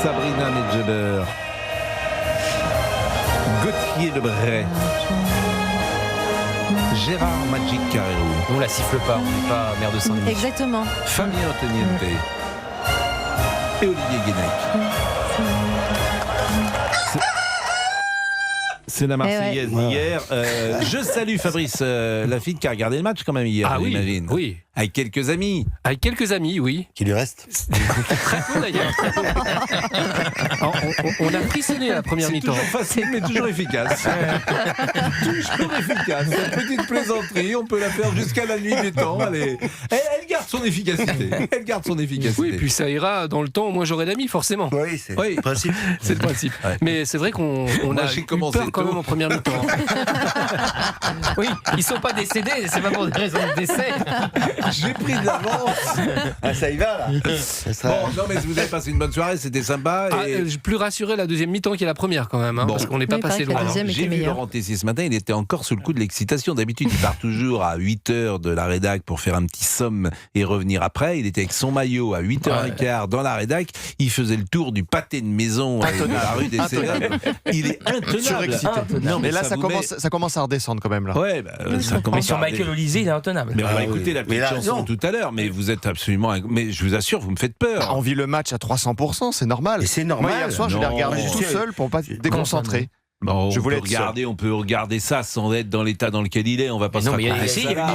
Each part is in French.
Sabrina Medjeber, Gauthier Lebray, Gérard Magic Carrero. On la siffle pas, on n'est pas maire de Saint-Denis. Exactement. Fabien Antoniente et Olivier Guénec. C'est la Marseillaise d'hier. Je salue Fabrice Lafitte qui a regardé le match quand même hier, j'imagine. Oui. Avec quelques amis. Avec quelques amis, oui. Qui lui reste Très peu d'ailleurs. On a frissonné à la première mi-temps. C'est toujours facile mais toujours efficace. Toujours efficace. Cette petite plaisanterie, on peut la faire jusqu'à la nuit du temps. Elle garde son efficacité. Elle garde son efficacité. Oui, puis ça ira dans le temps, moi j'aurai d'amis forcément. Oui, c'est le principe. C'est le principe. Ouais. Mais c'est vrai qu'on a eu peur quand même en première mi-temps. Oui, ils sont pas décédés, c'est pas pour des raisons de décès. J'ai pris de l'avance. Ah, ça y va là. Bon, non mais vous avez passé une bonne soirée, c'était sympa. Et... plus rassuré la deuxième mi-temps qu'il y a la première quand même, hein, parce qu'on n'est pas passé loin. J'ai vu Laurent Tessier ce matin, il était encore sous le coup de l'excitation. D'habitude, il part toujours à 8h de la rédac pour faire un petit somme et revenir après. Il était avec son maillot à 8h15 dans la rédac. Il faisait le tour du pâté de maison à la rue des Cévennes. Il est intenable. Non, mais là, ça commence à redescendre quand même. Là. Ouais, ça commence. Mais sur Michael Olysée, il est intenable. Mais on va écouter la petite chanson tout à l'heure. Mais vous êtes absolument. Mais je vous assure, vous me faites peur. On vit le match à 300%, c'est normal. Et c'est normal. Moi, hier soir, je l'ai regardé tout seul pour pas déconcentrer. Bon, je voulais on peut regarder ça sans être dans l'état dans lequel il est. On va pas se il y a une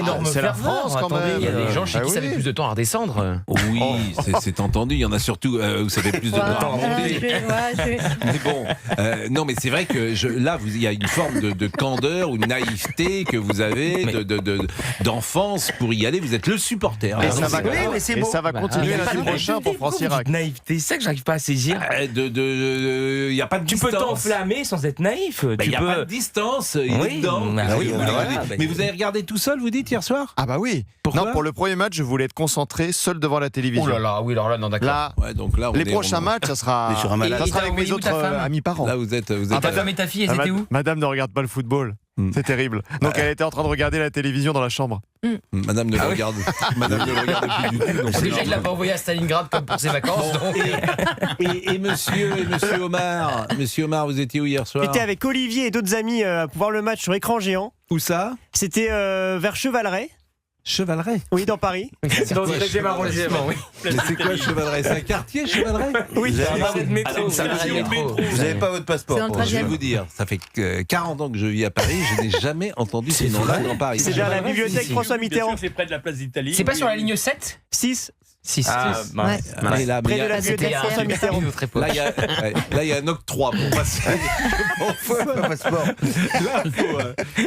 énorme c'est la France quand même. Il y a des gens chez qui ça met plus de temps à redescendre. Oui, c'est entendu. Il y en a surtout où ça fait plus de temps à remonter. Mais bon, non, mais c'est vrai que là, il y a une forme de candeur ou de naïveté que vous avez, d'enfance pour y aller. Vous êtes le supporter. Et ça va continuer l'année prochaine pour France Irak. Naïveté, c'est ça que j'arrive pas à saisir. Il y a pas de tu distance. peux t'enflammer sans être naïf. Il n'y a pas de distance, il est dedans. Mais vous avez regardé tout seul, vous dites, hier soir? Ah bah oui. Pourquoi? Non, pour le premier match, je voulais être concentré seul devant la télévision. Oh là là, oui, alors là, non, d'accord. Là, donc là les prochains matchs, ça sera avec mes autres amis parents. Là, vous êtes ta femme et ta fille, elles étaient où? Madame ne regarde pas le football. C'est terrible. Donc elle était en train de regarder la télévision dans la chambre. Madame ne le regarde. Madame ne le regarde plus du tout. Déjà, il l'a pas envoyé à Stalingrad comme pour ses vacances. Et monsieur Omar, vous étiez où hier soir? J'étais avec Olivier et d'autres amis pour voir le match sur écran géant. Où ça? C'était vers Chevaleret. Chevaleret? Oui, dans Paris. C'est dans le 13e arrondissement, oui. Mais c'est quoi Chevaleret? C'est un quartier, Chevaleret? Oui, Vous n'avez pas votre passeport. Je vais vous dire, ça fait 40 ans que je vis à Paris, je n'ai jamais entendu ces noms-là dans Paris. c'est vers la bibliothèque François Mitterrand. C'est près de la place d'Italie. C'est pas sur la ligne 7? 6. 6. Et là, Près de la bibliothèque François Mitterrand. Là, il y a un octroi pour passer.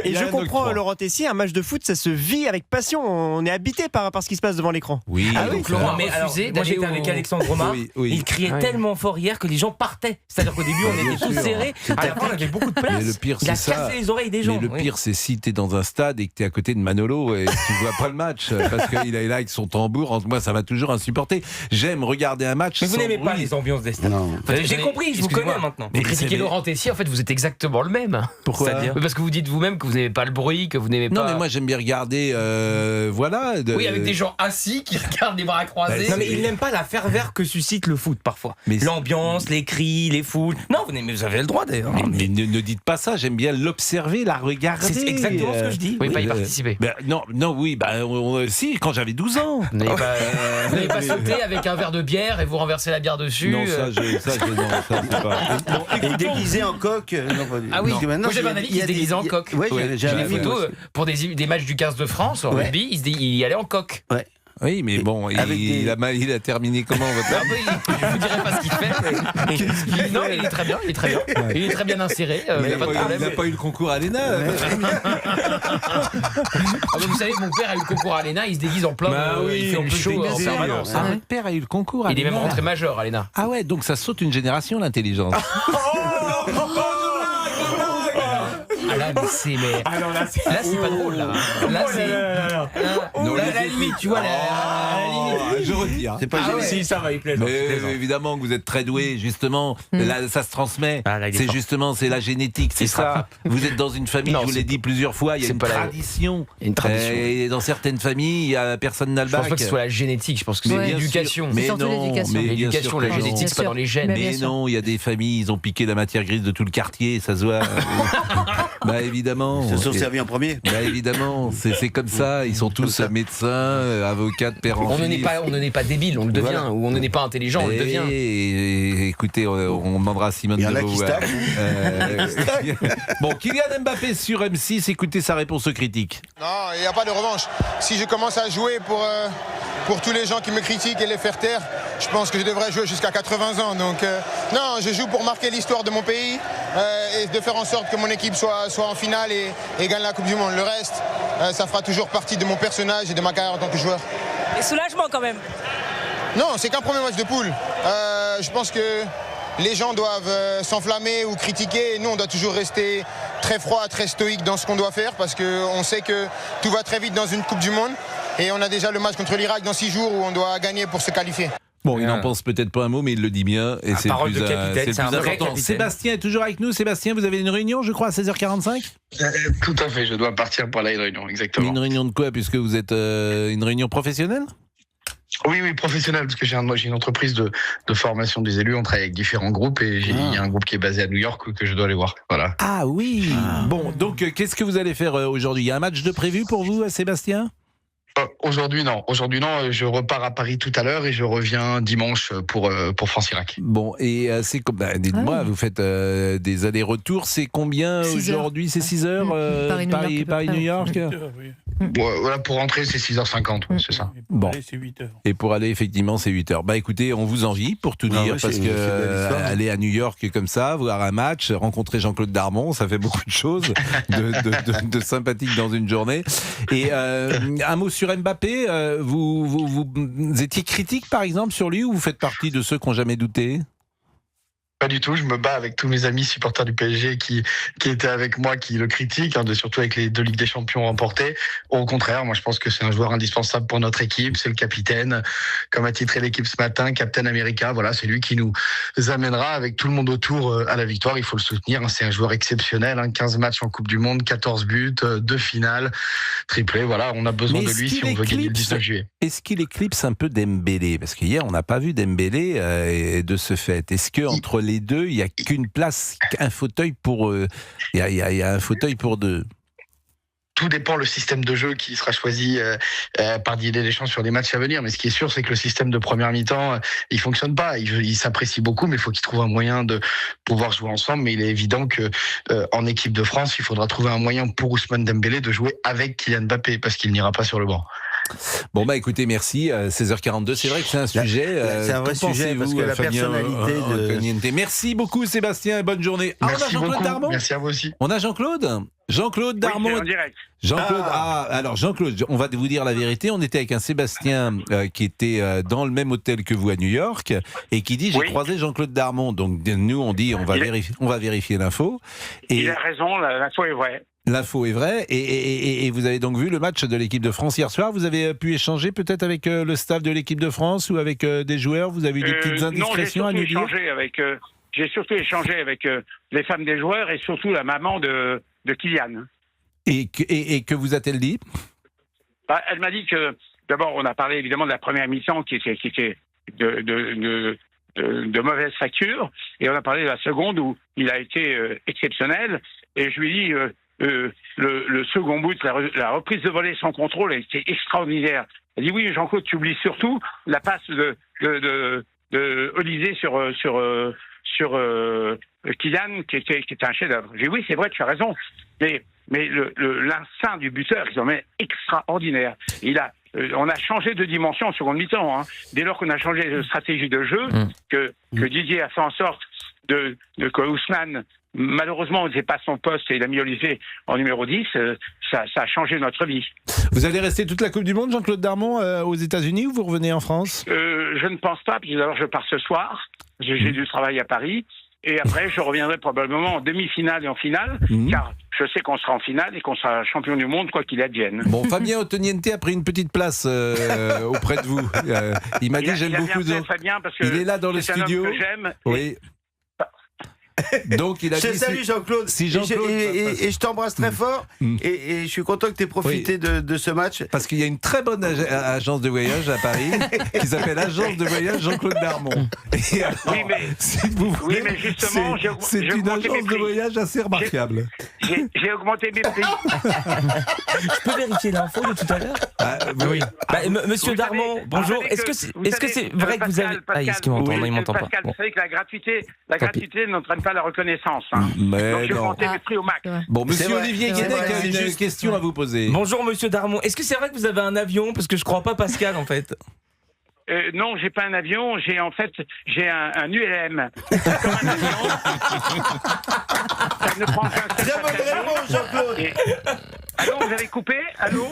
Et je comprends, Laurent Tessier, un match de foot, ça se vit avec passion. On est habité par ce qui se passe devant l'écran. Oui, donc Laurent a refusé d'aller. Moi, j'étais avec Alexandre Romain. Il criait tellement fort hier que les gens partaient. C'est-à-dire qu'au début, on était tous serrés. À la fin, on avait beaucoup de place. Mais le pire, il a c'est cassé les oreilles des gens. Mais le pire, c'est si t'es dans un stade et que t'es à côté de Manolo et que tu vois pas le match parce qu'il est là avec son tambour. Moi, ça m'a toujours insupporté. J'aime regarder un match. Mais vous n'aimez pas les ambiances des stades. J'ai compris, je vous connais maintenant. Vous critiquez Laurent Tessier, en fait, vous êtes exactement le même. Pourquoi? Parce que vous dites vous-même que vous n'aimez pas le bruit, que vous n'aimez pas. Non, mais moi, j'aime bien regarder. Oui, avec des gens assis qui regardent les bras croisés. Non, mais il n'aime pas la ferveur que suscite le foot parfois. L'ambiance, les cris, les foules. Non, vous avez le droit d'ailleurs. Mais ne dites pas ça, j'aime bien l'observer, la regarder. C'est exactement ce que je dis. Oui, pas y participer. Si, quand j'avais 12 ans. Vous n'avez pas sauté avec un verre de bière et vous renversez la bière dessus. Non, ça, c'est pas. Et déguisé en coq. Ah oui, moi j'avais un ami qui se déguisait en coq. J'ai des photos pour des matchs du 15 de France au rugby, il y allait en coq. Oui, mais bon, il a terminé comment votre Je vous dirai pas ce qu'il fait. Non, il est très bien, il est très bien inséré. Il n'a pas eu le concours à l'ENA. Vous savez, mon père a eu le concours à l'ENA, il se déguise en plein. Il fait un peu chaud en permanence. Votre père a eu le concours à l'ENA. Il est même rentré majeur à l'ENA. Ah ouais, donc ça saute une génération l'intelligence. là, c'est pas drôle. Là, à la limite, tu vois, à la limite. Je retire. C'est pas Si, ça va, il plaît. Mais évidemment que vous êtes très doué, justement. Là, ça se transmet. C'est justement, c'est la génétique, c'est ça. Vous êtes dans une famille, je vous l'ai dit plusieurs fois, il y a une tradition. Et dans certaines familles, il y a personne n'a le bac. Je pense pas que ce soit la génétique, je pense que c'est l'éducation. Mais non, l'éducation, la génétique, c'est pas dans les gènes. Mais non, il y a des familles, ils ont piqué la matière grise de tout le quartier, ça se voit. Bah évidemment. Ils se sont servis en premier. Bah évidemment, c'est comme ça. Ils sont tous médecins, avocats de père en fils. On ne n'est pas débile, on le devient. Ou on ne n'est pas intelligent, on le devient. Écoutez, on demandera à Simone de Beauvoir. Bon, Kylian Mbappé sur M6, écoutez sa réponse aux critiques. Non, il n'y a pas de revanche. Si je commence à jouer pour tous les gens qui me critiquent et les faire taire, je pense que je devrais jouer jusqu'à 80 ans. Donc non, je joue pour marquer l'histoire de mon pays et de faire en sorte que mon équipe soit en finale et gagne la Coupe du Monde. Le reste, ça fera toujours partie de mon personnage et de ma carrière en tant que joueur. Et soulagement quand même. Non, c'est qu'un premier match de poule. Je pense que les gens doivent s'enflammer ou critiquer. Et nous, on doit toujours rester très froid, très stoïque dans ce qu'on doit faire parce qu'on sait que tout va très vite dans une Coupe du Monde. Et on a déjà le match contre l'Irak dans 6 jours où on doit gagner pour se qualifier. Bon, il n'en pense peut-être pas un mot, mais il le dit bien. Et c'est parole le plus, de capitaine, c'est le plus important. Sébastien est toujours avec nous. Sébastien, vous avez une réunion, je crois, à 16h45 ? Tout à fait, je dois partir pour aller à une réunion, exactement. Une réunion de quoi, puisque vous êtes une réunion professionnelle ? Oui, professionnel, parce que j'ai une entreprise de formation des élus, on travaille avec différents groupes et il y a un groupe qui est basé à New York que je dois aller voir. Voilà. Ah oui. Bon, donc qu'est-ce que vous allez faire aujourd'hui ? Il y a un match de prévu pour vous, Sébastien ? Aujourd'hui non, je repars à Paris tout à l'heure et je reviens dimanche pour France-Irak. Bon, et c'est comme, dites-moi, vous faites des allers-retours, c'est combien aujourd'hui ? C'est 6 heures Paris-New York. Voilà, pour rentrer c'est 6h50, c'est ça. Bon. Et pour aller effectivement c'est 8h. Bah écoutez, on vous envie pour tout dire, parce que aller à New York comme ça, voir un match, rencontrer Jean-Claude Darmon, ça fait beaucoup de choses de sympathique dans une journée. Et un mot sur Mbappé, vous étiez critique par exemple sur lui ou vous faites partie de ceux qui n'ont jamais douté ? Pas du tout, je me bats avec tous mes amis supporters du PSG qui étaient avec moi, qui le critiquent, surtout avec les 2 Ligues des Champions remportées. Au contraire, moi je pense que c'est un joueur indispensable pour notre équipe, c'est le capitaine, comme a titré l'équipe ce matin, Captain America, voilà, c'est lui qui nous amènera avec tout le monde autour à la victoire, il faut le soutenir, c'est un joueur exceptionnel, 15 matchs en Coupe du Monde, 14 buts, 2 finales, triplé, voilà, on a besoin de lui si on veut gagner le 19 juillet. Est-ce qu'il éclipse un peu Dembélé ? Parce qu'hier on n'a pas vu Dembélé de ce fait. Est-ce que entre les deux, il n'y a qu'une place, un fauteuil pour il y a un fauteuil pour deux. Tout dépend le système de jeu qui sera choisi par Didier Deschamps sur les matchs à venir. Mais ce qui est sûr, c'est que le système de première mi-temps, il fonctionne pas. Il s'apprécie beaucoup, mais il faut qu'il trouve un moyen de pouvoir jouer ensemble. Mais il est évident que en équipe de France, il faudra trouver un moyen pour Ousmane Dembélé de jouer avec Kylian Mbappé parce qu'il n'ira pas sur le banc. Bon bah écoutez, merci. 16h42, c'est vrai que c'est un sujet. C'est un vrai sujet parce que la personnalité de. Merci beaucoup Sébastien et bonne journée. Merci on a Jean-Claude Darmon. Merci à vous aussi. On a Jean-Claude Darmon. Oui, en direct. Alors Jean-Claude, on va vous dire la vérité. On était avec un Sébastien qui était dans le même hôtel que vous à New York et qui dit j'ai croisé Jean-Claude Darmon. Donc nous on dit on va vérifier l'info. Et il a raison, l'info est vraie. L'info est vraie et vous avez donc vu le match de l'équipe de France hier soir. Vous avez pu échanger peut-être avec le staff de l'équipe de France ou avec des joueurs. Vous avez eu des petites indiscrétions à nous dire. J'ai surtout échangé avec les femmes des joueurs et surtout la maman de Kylian. Et que vous a-t-elle dit ? Elle m'a dit que d'abord on a parlé évidemment de la première mi-temps qui était de mauvaise facture et on a parlé de la seconde où il a été exceptionnel et je lui ai dit le second but, la reprise de volée sans contrôle a été extraordinaire. Elle dit oui Jean-Claude, tu oublies surtout la passe de Olysée sur Kylian qui était un chef-d'œuvre. J'ai dit oui c'est vrai, tu as raison, mais l'instinct du buteur est vraiment extraordinaire. On a changé de dimension en seconde mi-temps. Dès lors qu'on a changé de stratégie de jeu, que Didier a fait en sorte que Ousmane, malheureusement, n'était pas son poste et il a mis Olysée en numéro 10, ça a changé notre vie. Vous allez rester toute la Coupe du Monde, Jean-Claude Darmon, aux États-Unis ou vous revenez en France ? Je ne pense pas, puis d'abord je pars ce soir. J'ai du travail à Paris. Et après, je reviendrai probablement en demi-finale et en finale, car je sais qu'on sera en finale et qu'on sera champion du monde, quoi qu'il advienne. Bon, Fabien Ottoniente a pris une petite place auprès de vous. Il m'a dit j'aime beaucoup de... Fabien, parce que il est là dans le studio. Un homme que j'aime. Oui. Donc il a dit. Salut Jean-Claude. Si Jean-Claude et je t'embrasse très fort. Et je suis content que tu aies profité de ce match. Parce qu'il y a une très bonne agence de voyage à Paris qui s'appelle Agence de voyage Jean-Claude Darmon. Et alors, oui, mais, si vous voulez, mais justement, c'est une agence de voyage assez remarquable. J'ai augmenté mes prix. Je peux vérifier l'info de tout à l'heure? Oui. Monsieur Darmon, bonjour. Est-ce que c'est vrai que vous avez... est-ce qu'il m'entend? Il m'entend pas. Pascal, vous savez que la gratuité n'entraîne pas la reconnaissance. Mais donc, je vais monter mes prix au max. Bon, monsieur Olivier Guédec a une question à vous poser. Bonjour, monsieur Darmon. Est-ce que c'est vrai que vous avez un avion? Parce que je crois pas Pascal, en fait. Non, j'ai pas un avion, j'ai un ULM. Comme un avion. Ça ne prend qu'un seul Très bonne réponse, Jean-Claude. Allô, vous avez coupé? Allô?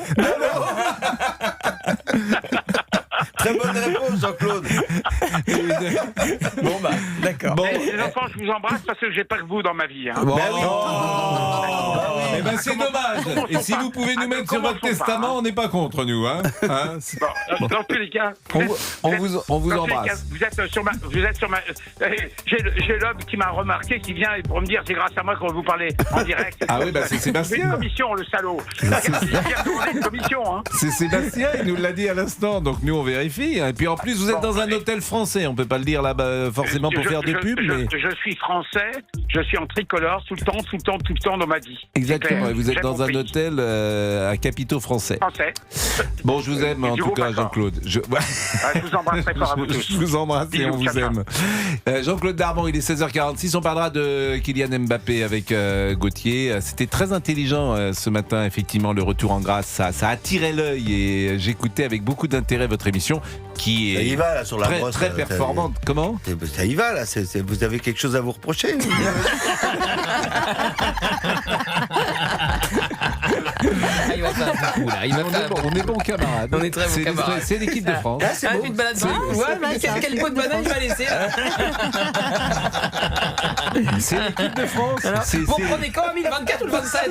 Très bonne réponse, Jean-Claude. Bon, d'accord. Bon. Les enfants, je vous embrasse parce que j'ai pas que vous dans ma vie. Bon. Eh ben c'est dommage. Et si vous pouvez nous mettre sur votre testament, on n'est pas contre nous, hein. Bon, dans tous les cas, on vous embrasse. Vous êtes sur ma. J'ai l'homme qui m'a remarqué, qui vient pour me dire c'est grâce à moi qu'on vous parlait en direct. Ah oui, bah c'est Sébastien. Il fait une commission, le salaud. Il vient de une commission, hein. C'est Sébastien, il nous l'a dit à l'instant, donc nous on vérifie. Et puis en plus, vous êtes dans un hôtel français, on peut pas le dire là-bas forcément pour faire de pub, mais. Je suis français, je suis en tricolore tout le temps dans ma vie. Exactement, et vous êtes dans un hôtel à capitaux français. Bon, je vous aime en tout cas, Jean-Claude. Je vous embrasse très fort à vous tous. Je vous embrasse et on vous aime. Jean-Claude Darmon, il est 16h46, on parlera de Kylian Mbappé avec Gauthier. C'était très intelligent ce matin, effectivement, le retour en grâce, ça attirait l'œil et j'écoutais avec beaucoup d'intérêt votre émission qui est ça y va, là, sur la brosse, très performante. Comment? Ça y va là, vous avez quelque chose à vous reprocher? Il va faire un coup, là. On est bons camarades. On est très bons camarades. C'est l'équipe de France. C'est beau. Une balade quel pot de banane il va laisser là? C'est l'équipe de France. Alors, vous prenez quand, le 24 ou le 27?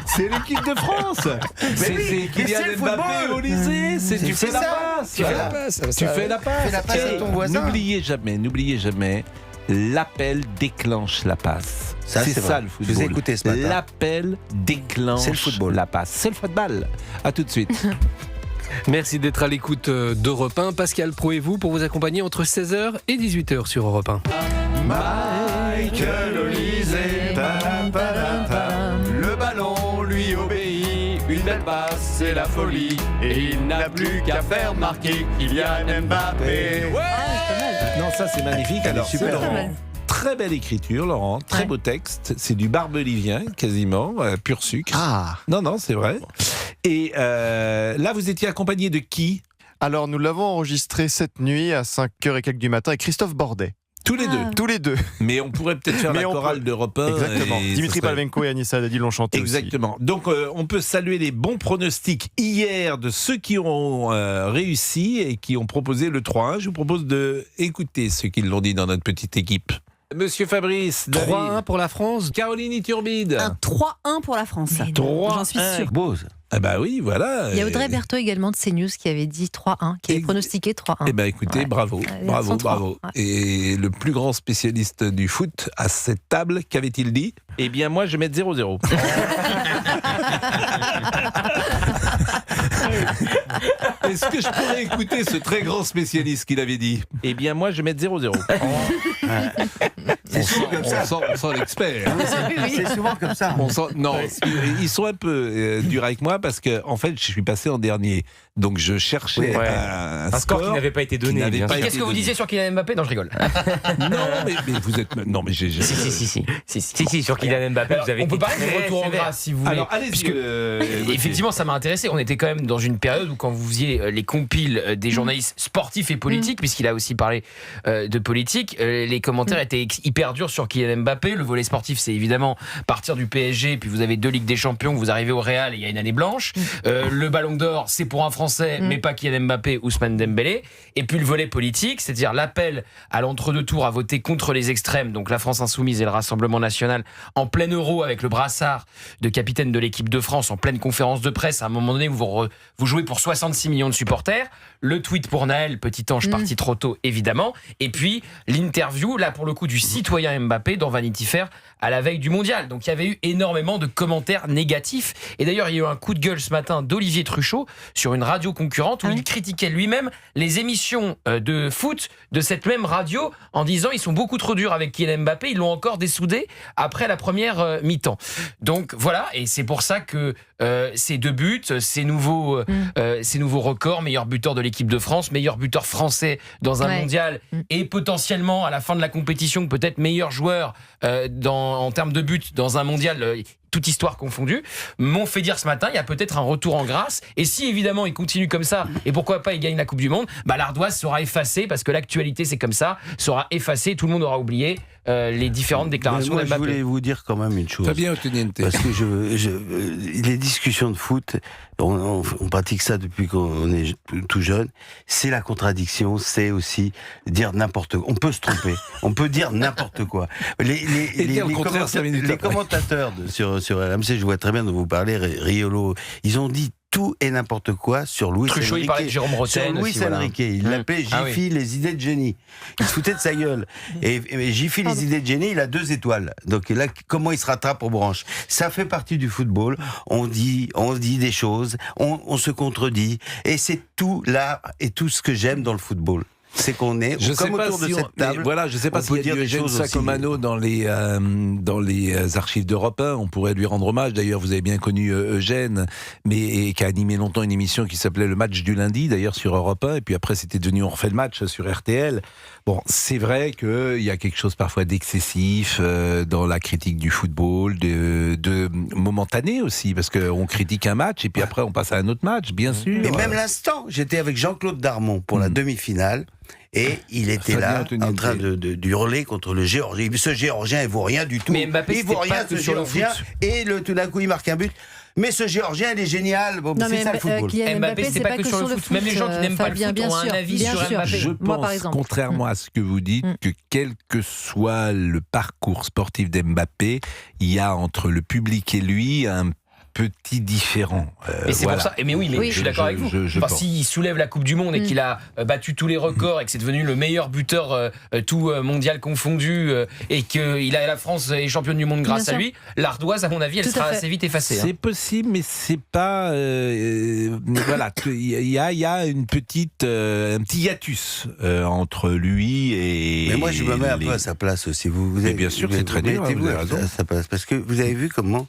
C'est l'équipe de France. C'est Kylian Mbappé au lycée. Tu fais la passe. Tu fais la passe. N'oubliez jamais, l'appel déclenche la passe. C'est ça le football. Je vous ai écouté ce matin. L'appel déclenche la passe. C'est le football. À tout de suite. Merci d'être à l'écoute d'Europe 1. Pascal Pro et vous pour vous accompagner entre 16h et 18h sur Europe 1. Michael Olise, le ballon lui obéit, une belle passe, c'est la folie, et il n'a plus qu'à faire marquer Kylian Mbappé. Non, ça c'est magnifique. Alors, super Laurent. Très belle écriture, Laurent. Très beau texte. C'est du barbelivien, quasiment, pur sucre. Ah. Non, c'est vrai. Et là, vous étiez accompagné de qui? Alors, nous l'avons enregistré cette nuit à 5h et quelques du matin avec Christophe Bordet. Tous les deux. Mais on pourrait peut-être faire la chorale d'Europe 1. Exactement. Dimitri Palvenko et Anissa Haddadi l'ont chanté. Exactement. Aussi. Donc, on peut saluer les bons pronostics hier de ceux qui ont réussi et qui ont proposé le 3-1. Je vous propose d'écouter ceux qui l'ont dit dans notre petite équipe. Monsieur Fabrice, 3-1 pour la France. Caroline Iturbide. Un 3-1 pour la France. J'en suis sûre. Ah bah oui, voilà. Il y a Audrey Berthaud également de CNews qui avait dit 3-1, qui avait pronostiqué 3-1. Eh ben écoutez, bravo. Ouais. Et le plus grand spécialiste du foot à cette table, qu'avait-il dit? Eh bien moi, je vais mettre 0-0. Est-ce que je pourrais écouter ce très grand spécialiste qu'il avait dit? Eh bien moi, je vais mettre 0-0. On sent l'expert. C'est souvent comme ça. Non, ils sont un peu durs avec moi parce que en fait, je suis passé en dernier. Donc je cherchais un score qui n'avait pas été donné. Qu'est-ce que vous disiez sur Kylian Mbappé? Non, je rigole. Non, mais vous êtes. Non, mais j'ai. Si, sur Kylian Mbappé, vous avez. On peut parler de retour en grâce si vous voulez. Alors, allez-y. Effectivement, ça m'a intéressé. On était quand même dans une période où, quand vous faisiez les compiles des journalistes sportifs et politiques, puisqu'il a aussi parlé de politique, les commentaires étaient hyper durs sur Kylian Mbappé. Le volet sportif, c'est évidemment partir du PSG, puis vous avez 2 Ligues des Champions, vous arrivez au Real et il y a une année blanche. Le Ballon d'Or, c'est pour un Français français, mais pas Kylian Mbappé, Ousmane Dembélé. Et puis le volet politique, c'est-à-dire l'appel à l'entre-deux-tours à voter contre les extrêmes, donc la France Insoumise et le Rassemblement National, en plein euro avec le brassard de capitaine de l'équipe de France, en pleine conférence de presse. À un moment donné, vous jouez pour 66 millions de supporters. Le tweet pour Naël, petit ange parti trop tôt, évidemment. Et puis l'interview, là pour le coup, du citoyen Mbappé dans Vanity Fair à la veille du mondial. Donc il y avait eu énormément de commentaires négatifs. Et d'ailleurs, il y a eu un coup de gueule ce matin d'Olivier Truchot sur une radio concurrente où il critiquait lui-même les émissions de foot de cette même radio en disant ils sont beaucoup trop durs avec Kylian Mbappé, ils l'ont encore dessoudé après la première mi-temps. Donc voilà, et c'est pour ça que ces 2 buts, ces nouveaux records, meilleur buteur de l'équipe de France, meilleur buteur français dans un mondial et potentiellement à la fin de la compétition peut-être meilleur joueur en termes de buts dans un mondial, toute histoire confondue, m'ont fait dire ce matin, il y a peut-être un retour en grâce. Et si évidemment il continue comme ça, et pourquoi pas il gagne la Coupe du Monde, l'ardoise sera effacée, parce que l'actualité c'est comme ça, sera effacée, tout le monde aura oublié les différentes déclarations d'Mbappé. Je voulais vous dire quand même une chose. Fabien, parce que les discussions de foot, on pratique ça depuis qu'on est tout jeune, c'est la contradiction, c'est aussi dire n'importe quoi. On peut se tromper, on peut dire n'importe quoi. Les commentateurs sur RMC, je vois très bien de vous parler, Riolo, ils ont dit tout et n'importe quoi sur Luis Enrique. Il parlait de Jérôme Rotten Luis Enrique, il l'appelait Jiffy les idées de génie. Il se foutait de sa gueule. Et Jiffy les idées de génie, il a 2 étoiles. Donc là, comment il se rattrape aux branches? Ça fait partie du football. On dit des choses, on se contredit, et c'est tout là et tout ce que j'aime dans le football. C'est qu'on est comme autour de cette table. Voilà, je ne sais pas s'il y a du Eugène Sacomano dans les archives d'Europe 1. On pourrait lui rendre hommage. D'ailleurs, vous avez bien connu Eugène, mais qui a animé longtemps une émission qui s'appelait Le Match du lundi, d'ailleurs sur Europe 1. Et puis après, c'était devenu On refait le match sur RTL. Bon, c'est vrai qu'il y a quelque chose parfois d'excessif dans la critique du football, de momentané aussi, parce qu'on critique un match et puis après on passe à un autre match, bien sûr. Et même l'instant, j'étais avec Jean-Claude Darmon pour la demi-finale. Et il était là, en train de hurler contre le Géorgien. Ce Géorgien, il vaut rien du tout. Mais Mbappé, il vaut rien, ce Géorgien. Et tout d'un coup, il marque un but. Mais ce Géorgien, il est génial. Bon, c'est ça le football. Mbappé, c'est pas que sur le foot. Même les gens qui n'aiment pas le foot ont un avis sur Mbappé. Je pense, contrairement à ce que vous dites, que quel que soit le parcours sportif d'Mbappé, il y a entre le public et lui un petit différent. Et c'est pour ça. Mais oui, je suis d'accord avec vous. S'il soulève la Coupe du Monde et qu'il a battu tous les records et que c'est devenu le meilleur buteur tout mondial confondu et que la France est championne du monde grâce à lui, l'ardoise, à mon avis, elle sera assez vite effacée. C'est possible, mais c'est pas. Voilà, il y a une petite, un petit hiatus entre lui et. Mais moi, je me mets un peu à sa place aussi. Mais bien sûr, c'est très dur. Vous avez raison. À sa place, parce que vous avez vu comment.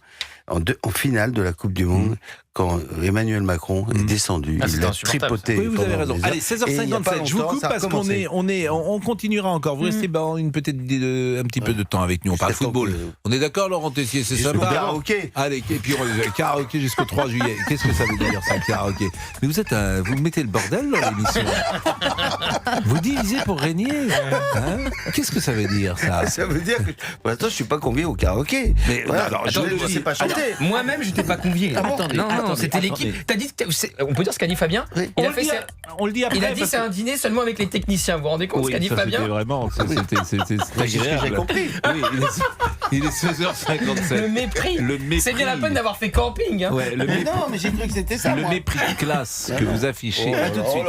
En finale de la Coupe du Monde, quand Emmanuel Macron est descendu, il l'a tripoté. Oui, vous avez raison. Allez, 16h57, je vous coupe parce qu'on continuera encore. Vous restez un petit peu de temps avec nous. On parle football. On est d'accord, Laurent Tessier, c'est sympa. Karaoké. Allez, et puis karaoké jusqu'au 3 juillet. Qu'est-ce que ça veut dire, ça, karaoké? Mais vous mettez le bordel dans l'émission. Vous divisez pour régner. Qu'est-ce que ça veut dire, ça? Ça veut dire que pour l'instant, je suis pas convié au karaoké. Mais je ne sais pas chanter. Moi-même, je n'étais pas convié. Non, c'était l'équipe. T'as dit, on peut dire ce qu'a dit Fabien. On le dit après. Il a dit c'est un dîner seulement avec les techniciens. Vous vous rendez compte ce qu'a dit Fabien? C'était vraiment, c'était agréable. J'ai compris. Oui, il est 16h57. Le mépris. C'est bien la peine d'avoir fait camping. Non, mais j'ai cru que c'était ça. Le mépris de classe que vous affichez. À tout de suite.